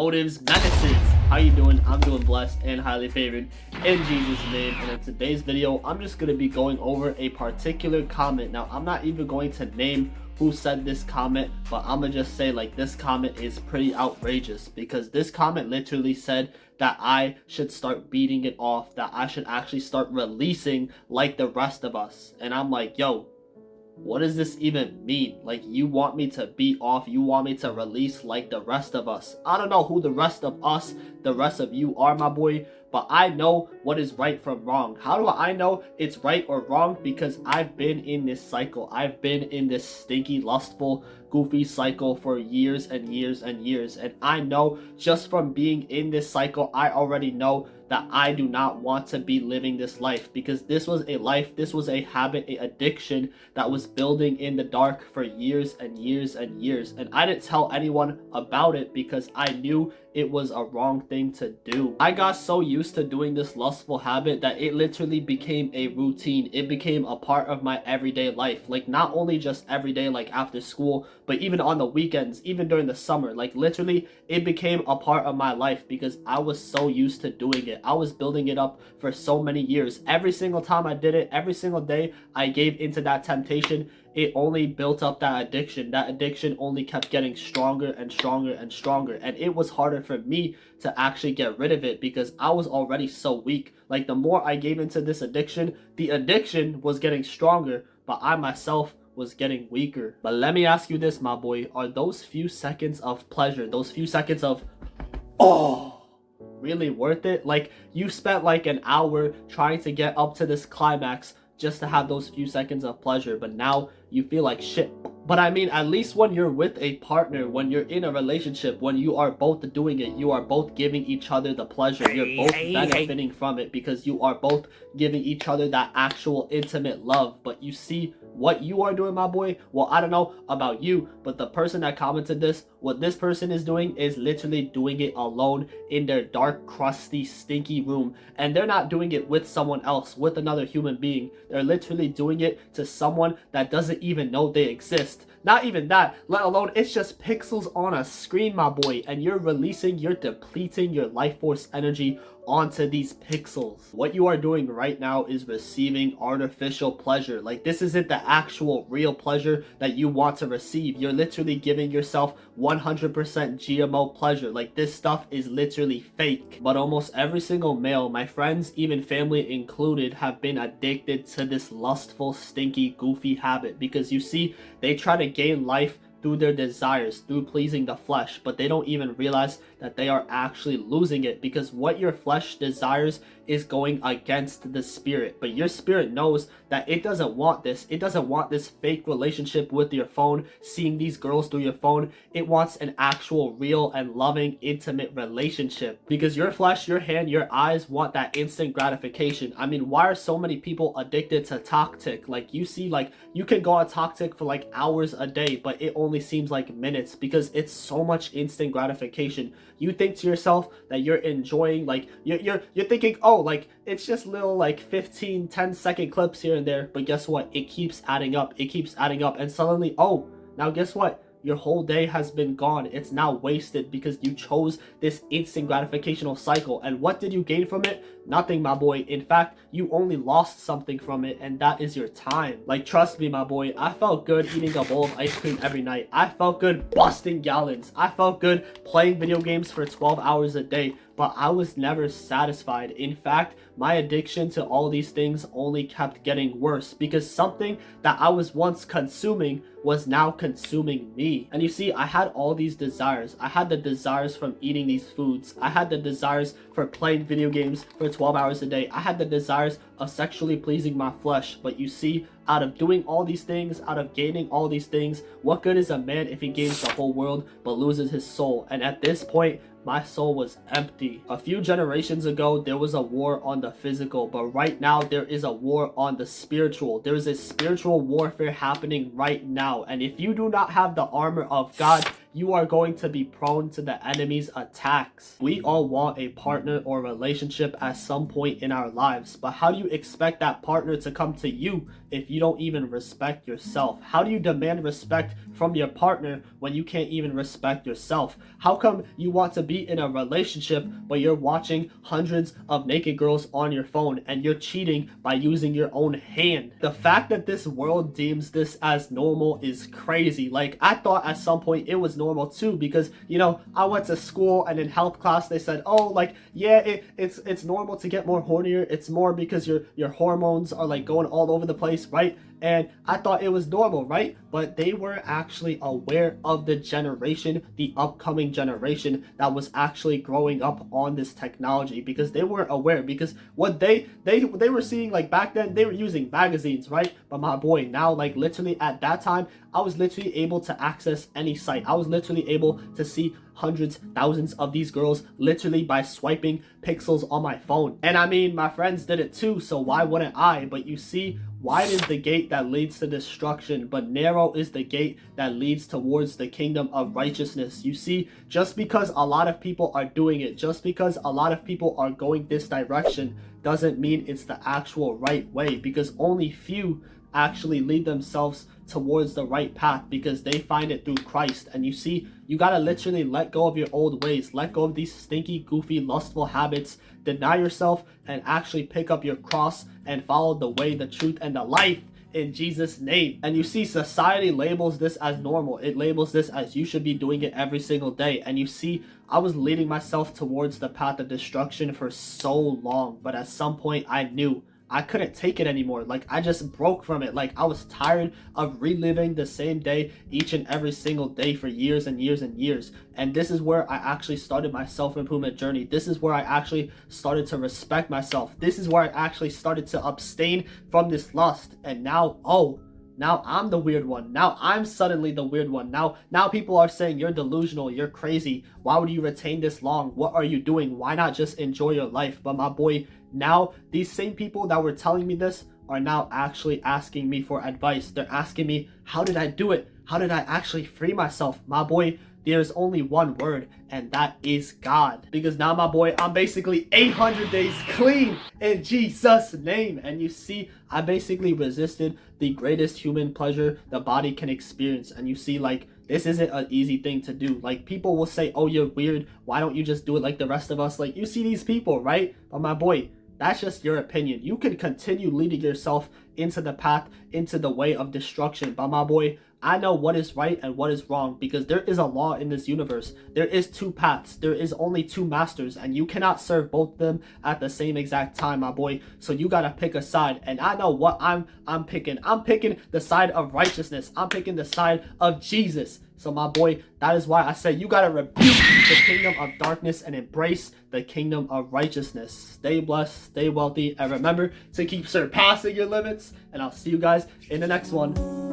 motives, menaces. How you doing? I'm doing blessed and highly favored in Jesus' name. And in today's video, I'm just going to be going over a particular comment. Now, I'm not even going to name who said this comment, but I'm gonna just say, like, this comment is pretty outrageous, because this comment literally said that I should start beating it off, that I should actually start releasing like the rest of us. And I'm like, yo, what does this even mean? Like, you want me to beat off, you want me to release like the rest of us? I don't know who the rest of us, the rest of you are, my boy, but I know what is right from wrong. How do I know it's right or wrong? Because I've been in this cycle. I've been in this stinky, lustful, goofy cycle for years and years and years. And I know just from being in this cycle, I already know that I do not want to be living this life, because this was a life, this was a habit, a addiction that was building in the dark for years and years and years. And I didn't tell anyone about it because I knew it was a wrong thing to do. I got so used to doing this lustful habit that it literally became a routine. It became a part of my everyday life. Like, not only just every day, like after school, but even on the weekends, even during the summer. Like, literally, it became a part of my life because I was so used to doing it. I was building it up for so many years. Every single time I did it, every single day I gave into that temptation, it only built up that addiction. That addiction only kept getting stronger and stronger and stronger. And it was harder for me to actually get rid of it because I was already so weak. Like, the more I gave into this addiction, the addiction was getting stronger, but I myself was getting weaker. But let me ask you this, my boy. Are those few seconds of pleasure, those few seconds of, oh, really worth it? Like, you spent like an hour trying to get up to this climax just to have those few seconds of pleasure, but now you feel like shit. But I mean, at least when you're with a partner, when you're in a relationship, when you are both doing it, you are both giving each other the pleasure, you're both benefiting from it because you are both giving each other that actual intimate love. But you see what you are doing, my boy? Well, I don't know about you, but the person that commented this, what this person is doing is literally doing it alone in their dark, crusty, stinky room. And they're not doing it with someone else, with another human being. They're literally doing it to someone that doesn't even know they exist. Not even that, let alone it's just pixels on a screen, my boy, and you're depleting your life force energy onto these pixels. What you are doing right now is receiving artificial pleasure. Like, this isn't the actual real pleasure that you want to receive. You're literally giving yourself 100% GMO pleasure. Like, this stuff is literally fake. But almost every single male, my friends, even family included, have been addicted to this lustful, stinky, goofy habit, because you see, they try to gain life through their desires, through pleasing the flesh, but they don't even realize that they are actually losing it, because what your flesh desires is going against the spirit. But your spirit knows that it doesn't want this. It doesn't want this fake relationship with your phone, seeing these girls through your phone. It wants an actual, real, and loving, intimate relationship, because your flesh, your hand, your eyes want that instant gratification. I mean, why are so many people addicted to TikTok? Like, you see, like, you can go on TikTok for like hours a day, but it only seems like minutes because it's so much instant gratification. You think to yourself that you're enjoying, like, you're thinking, oh, like, it's just little like 10-second clips here and there, but guess what? It keeps adding up. It keeps adding up, and suddenly, oh, now guess what? Your whole day has been gone. It's now wasted because you chose this instant gratificational cycle. And what did you gain from it? Nothing, my boy. In fact, you only lost something from it, and that is your time. Like, trust me, my boy, I felt good eating a bowl of ice cream every night. I felt good busting gallons. I felt good playing video games for 12 hours a day, but I was never satisfied. In fact, my addiction to all these things only kept getting worse, because something that I was once consuming was now consuming me. And you see, I had all these desires. I had the desires from eating these foods. I had the desires for playing video games for 12 hours a day. I had the desires of sexually pleasing my flesh. But you see, out of doing all these things, out of gaining all these things, what good is a man if he gains the whole world but loses his soul? And at this point, my soul was empty. A few generations ago, there was a war on the physical, but right now there is a war on the spiritual. There is a spiritual warfare happening right now. And if you do not have the armor of God, you are going to be prone to the enemy's attacks. We all want a partner or relationship at some point in our lives, but how do you expect that partner to come to you if you don't even respect yourself? How do you demand respect from your partner when you can't even respect yourself? How come you want to be in a relationship but you're watching hundreds of naked girls on your phone and you're cheating by using your own hand? The fact that this world deems this as normal is crazy. Like, I thought at some point it was normal too, because you know, I went to school and in health class they said, oh, like, yeah, it's normal to get more hornier. It's more because your hormones are like going all over the place, right? And I thought it was normal, right? But they were actually aware of the generation, the upcoming generation that was actually growing up on this technology, because they were aware, because what they were seeing, like back then they were using magazines, right? But my boy, now, like, literally at that time, I was literally able to access any site. I was literally able to see hundreds, thousands of these girls literally by swiping pixels on my phone. And I mean, my friends did it too, so why wouldn't I? But you see, wide is the gate that leads to destruction, but narrow is the gate that leads towards the kingdom of righteousness. You see, just because a lot of people are doing it, just because a lot of people are going this direction, doesn't mean it's the actual right way, because only few actually lead themselves towards the right path because they find it through Christ. And you see, you gotta literally let go of your old ways, let go of these stinky, goofy, lustful habits, deny yourself, and actually pick up your cross and follow the way, the truth, and the life in Jesus' name. And you see, society labels this as normal. It labels this as you should be doing it every single day. And you see, I was leading myself towards the path of destruction for so long, but at some point I knew I couldn't take it anymore. Like, I just broke from it. Like, I was tired of reliving the same day each and every single day for years and years and years. And this is where I actually started my self-improvement journey. This is where I actually started to respect myself. This is where I actually started to abstain from this lust. And now, now I'm the weird one. Now I'm suddenly the weird one. Now people are saying you're delusional, you're crazy. Why would you retain this long? What are you doing? Why not just enjoy your life? But my boy, now these same people that were telling me this are now actually asking me for advice. They're asking me, how did I do it? How did I actually free myself? My boy, there's only one word, and that is God. Because now, my boy, I'm basically 800 days clean in Jesus' name. And you see, I basically resisted the greatest human pleasure the body can experience. And you see, like, this isn't an easy thing to do. Like, people will say, oh, you're weird. Why don't you just do it like the rest of us? Like, you see these people, right? But my boy, that's just your opinion. You can continue leading yourself into the path, into the way of destruction. But my boy, I know what is right and what is wrong, because there is a law in this universe. There is two paths. There is only two masters, and you cannot serve both of them at the same exact time, my boy. So you gotta pick a side, and I know what I'm picking. I'm picking the side of righteousness. I'm picking the side of Jesus. So my boy, that is why I say you gotta rebuke the kingdom of darkness and embrace the kingdom of righteousness. Stay blessed, stay wealthy, and remember to keep surpassing your limits. And I'll see you guys in the next one.